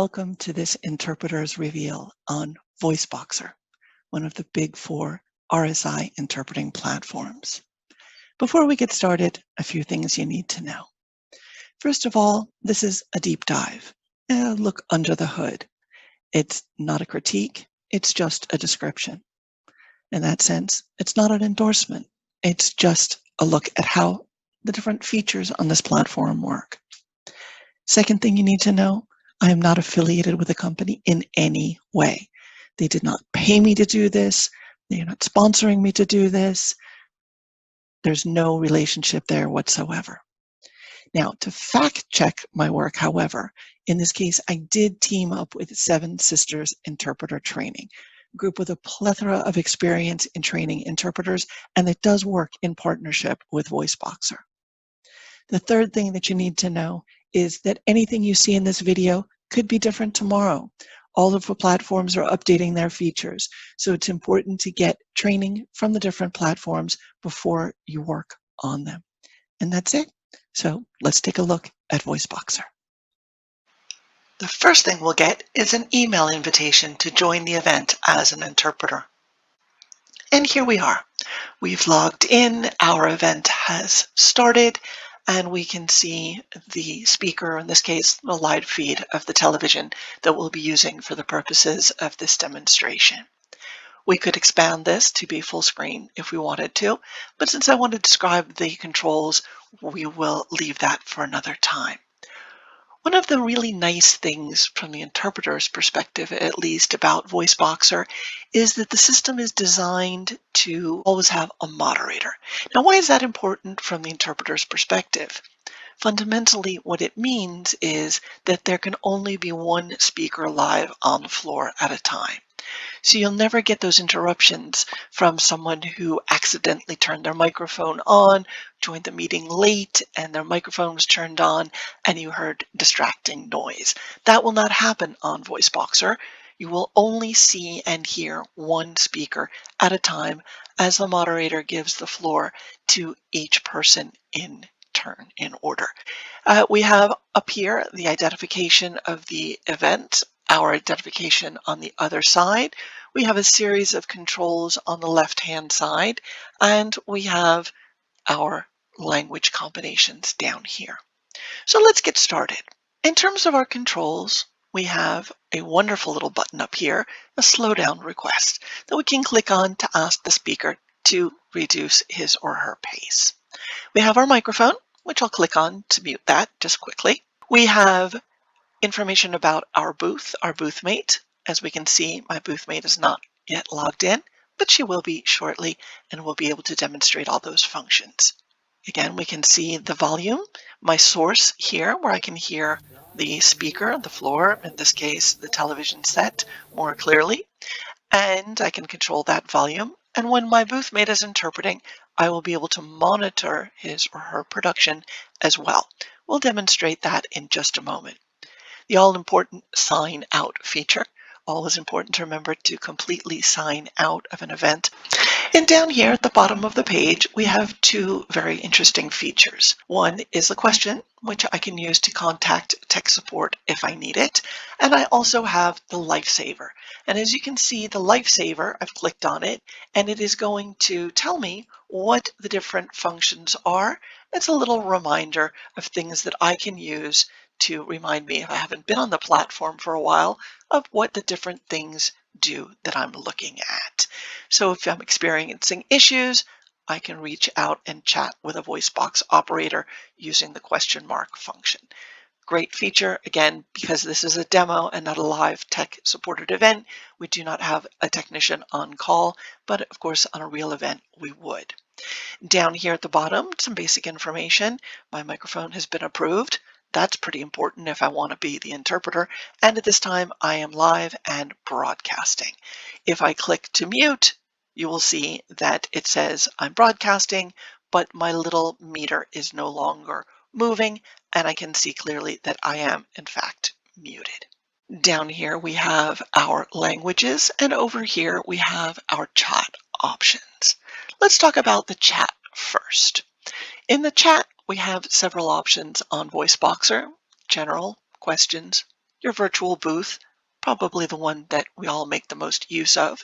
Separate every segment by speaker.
Speaker 1: welcome to this Interpreter's Reveal on VoiceBoxer, one of the big four RSI interpreting platforms. Before we get started, a few things you need to know. First of all, this is a deep dive, a look under the hood. It's not a critique, it's just a description. In that sense, it's not an endorsement, it's just a look at how the different features on this platform work. Second thing you need to know, I am not affiliated with the company in any way. They did not pay me to do this. They are not sponsoring me to do this. There's no relationship there whatsoever. Now, to fact check my work, however, in this case, I did team up with Seven Sisters Interpreter Training, a group with a plethora of experience in training interpreters, and it does work in partnership with VoiceBoxer. The third thing that you need to know is that anything you see in this video could be different tomorrow. All of the platforms are updating their features, so it's important to get training from the different platforms before you work on them. And that's it. So let's take a look at VoiceBoxer. The first thing we'll get is an email invitation to join the event as an interpreter. And here we are. We've logged in, our event has started, and we can see the speaker, in this case, the live feed of the television that we'll be using for the purposes of this demonstration. We could expand this to be full screen if we wanted to, but since I want to describe the controls, we will leave that for another time. One of the really nice things from the interpreter's perspective, at least, about VoiceBoxer is that the system is designed to always have a moderator. Now, why is that important from the interpreter's perspective? Fundamentally, what it means is that there can only be one speaker live on the floor at a time. So you'll never get those interruptions from someone who accidentally turned their microphone on, joined the meeting late, and their microphone was turned on, and you heard distracting noise. That will not happen on VoiceBoxer. You will only see and hear one speaker at a time as the moderator gives the floor to each person in turn, in order. We have up here the identification of the event, our identification on the other side. We have a series of controls on the left-hand side, and we have our language combinations down here. So let's get started. In terms of our controls, we have a wonderful little button up here, a slowdown request, that we can click on to ask the speaker to reduce his or her pace. We have our microphone, which I'll click on to mute that just quickly. We have information about our booth mate. As we can see, my booth mate is not yet logged in, but she will be shortly, and we'll be able to demonstrate all those functions. Again, we can see the volume, my source here, where I can hear the speaker, the floor, in this case, the television set, more clearly, and I can control that volume. And when my booth mate is interpreting, I will be able to monitor his or her production as well. We'll demonstrate that in just a moment. The all-important sign out feature. Always important to remember to completely sign out of an event. And down here at the bottom of the page, we have two very interesting features. One is the question, which I can use to contact tech support if I need it. And I also have the Lifesaver. And as you can see, the Lifesaver, I've clicked on it, and it is going to tell me what the different functions are. It's a little reminder of things that I can use to remind me, if I haven't been on the platform for a while, of what the different things do that I'm looking at. So if I'm experiencing issues, I can reach out and chat with a VoiceBox operator using the question mark function. Great feature. Again, because this is a demo and not a live tech supported event, we do not have a technician on call, but of course on a real event we would. Down here at the bottom, some basic information. My microphone has been approved. That's pretty important if I want to be the interpreter. And at this time, I am live and broadcasting. If I click to mute, you will see that it says I'm broadcasting, but my little meter is no longer moving, and I can see clearly that I am, in fact, muted. Down here, we have our languages, and over here, we have our chat options. Let's talk about the chat first. In the chat, we have several options on VoiceBoxer: general, questions, your virtual booth, probably the one that we all make the most use of,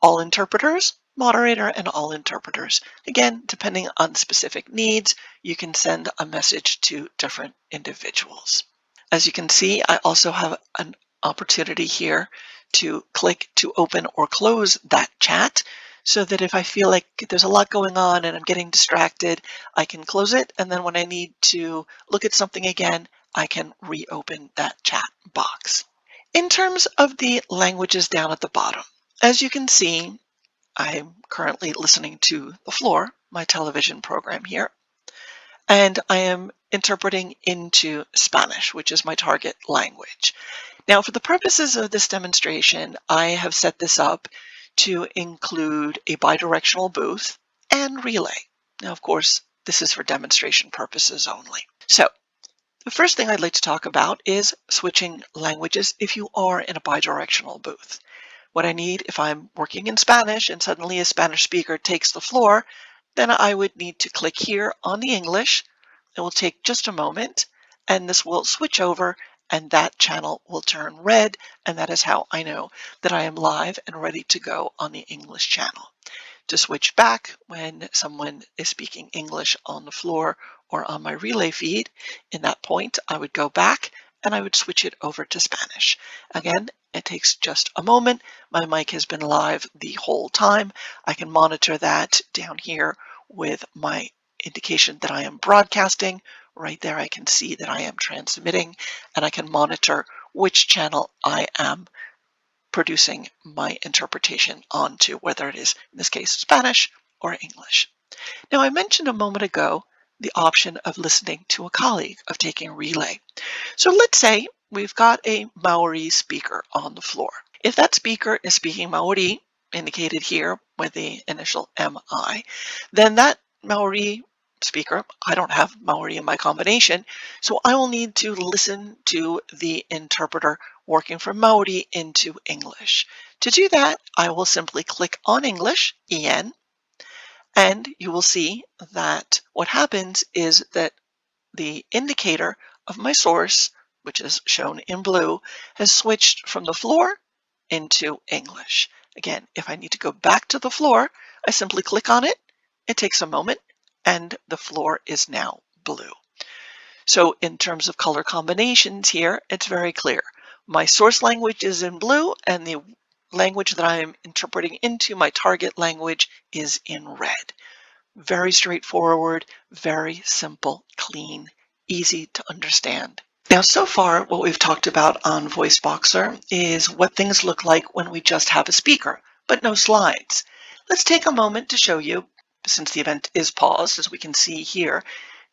Speaker 1: all interpreters, moderator, and all interpreters. Again, depending on specific needs, you can send a message to different individuals. As you can see, I also have an opportunity here to click to open or close that chat so that if I feel like there's a lot going on and I'm getting distracted, I can close it. And then when I need to look at something again, I can reopen that chat box. In terms of the languages down at the bottom, as you can see, I'm currently listening to The Floor, my television program here, and I am interpreting into Spanish, which is my target language. Now, for the purposes of this demonstration, I have set this up to include a bidirectional booth and relay. Now, of course, this is for demonstration purposes only. So, the first thing I'd like to talk about is switching languages if you are in a bidirectional booth. What I need if I'm working in Spanish and suddenly a Spanish speaker takes the floor, then I would need to click here on the English. It will take just a moment, and this will switch over, and that channel will turn red, and that is how I know that I am live and ready to go on the English channel. To switch back when someone is speaking English on the floor or on my relay feed, in that point I would go back and I would switch it over to Spanish. Again, it takes just a moment. My mic has been live the whole time. I can monitor that down here with my indication that I am broadcasting. Right there I can see that I am transmitting, and I can monitor which channel I am producing my interpretation onto, whether it is, in this case, Spanish or English. Now, I mentioned a moment ago the option of listening to a colleague, of taking relay. So let's say we've got a Maori speaker on the floor. If that speaker is speaking Maori, indicated here with the initial MI, then that Maori speaker, I don't have Maori in my combination, so I will need to listen to the interpreter working from Maori into English. To do that, I will simply click on English, EN, and you will see that what happens is that the indicator of my source, which is shown in blue, has switched from the floor into English. Again, if I need to go back to the floor, I simply click on it. It takes a moment, and the floor is now blue. So in terms of color combinations here, it's very clear. My source language is in blue, and the language that I am interpreting into my target language is in red. Very straightforward, very simple, clean, easy to understand. Now, so far, what we've talked about on VoiceBoxer is what things look like when we just have a speaker, but no slides. Let's take a moment to show you, since the event is paused, as we can see here,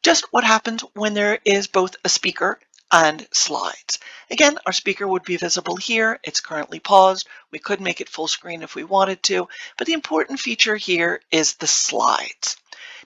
Speaker 1: just what happens when there is both a speaker and slides. Again, our speaker would be visible here. It's currently paused. We could make it full screen if we wanted to, but the important feature here is the slides.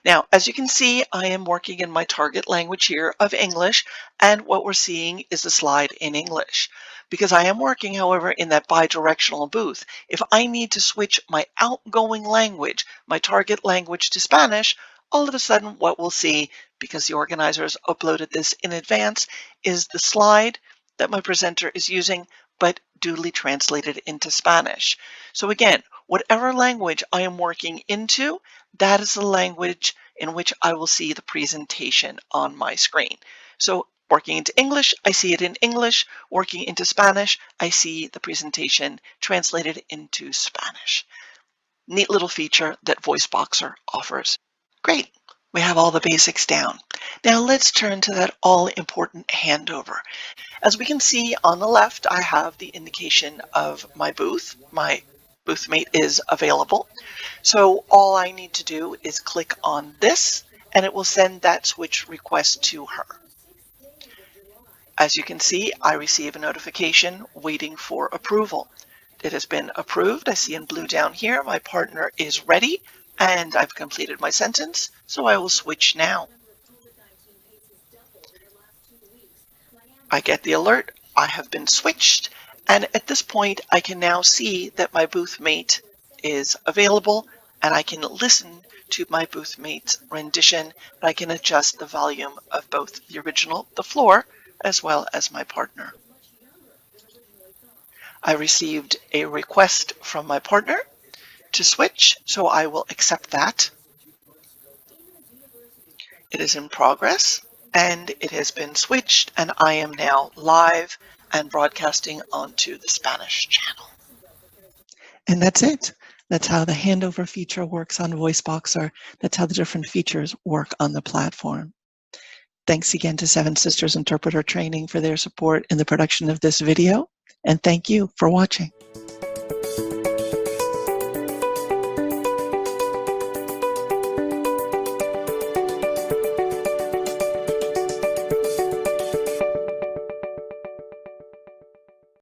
Speaker 1: Now, as you can see, I am working in my target language here of English, and what we're seeing is the slide in English. Because I am working, however, in that bidirectional booth, if I need to switch my outgoing language, my target language, to Spanish, all of a sudden what we'll see, because the organizers uploaded this in advance, is the slide that my presenter is using, but duly translated into Spanish. So again, whatever language I am working into, that is the language in which I will see the presentation on my screen. So working into English, I see it in English. Working into Spanish, I see the presentation translated into Spanish. Neat little feature that VoiceBoxer offers. Great, we have all the basics down. Now let's turn to that all-important handover. As we can see on the left, I have the indication of my booth. My booth mate is available. So all I need to do is click on this, and it will send that switch request to her. As you can see, I receive a notification waiting for approval. It has been approved. I see in blue down here, my partner is ready, and I've completed my sentence, so I will switch now. I get the alert, I have been switched, and at this point I can now see that my booth mate is available, and I can listen to my booth mate's rendition, and I can adjust the volume of both the original, The Floor, as well as my partner. I received a request from my partner to switch, so I will accept that. It is in progress, and it has been switched, and I am now live and broadcasting onto the Spanish channel. And that's it. That's how the handover feature works on VoiceBoxer. That's how the different features work on the platform. Thanks again to Seven Sisters Interpreter Training for their support in the production of this video, and thank you for watching.